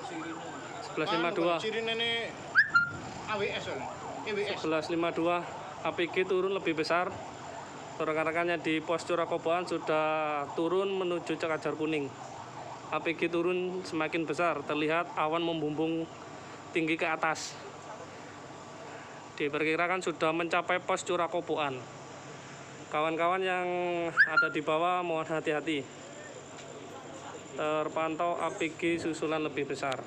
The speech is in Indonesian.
1152. Sirine ini AWS soalnya. EWS. 1152 APG turun lebih besar. Rekan-rekannya di pos Curakoboan sudah turun menuju Cekajar Kuning. APG turun semakin besar, terlihat awan membumbung tinggi ke atas. Diperkirakan sudah mencapai pos Curakoboan. Kawan-kawan yang ada di bawah mohon hati-hati. Terpantau APG susulan lebih besar.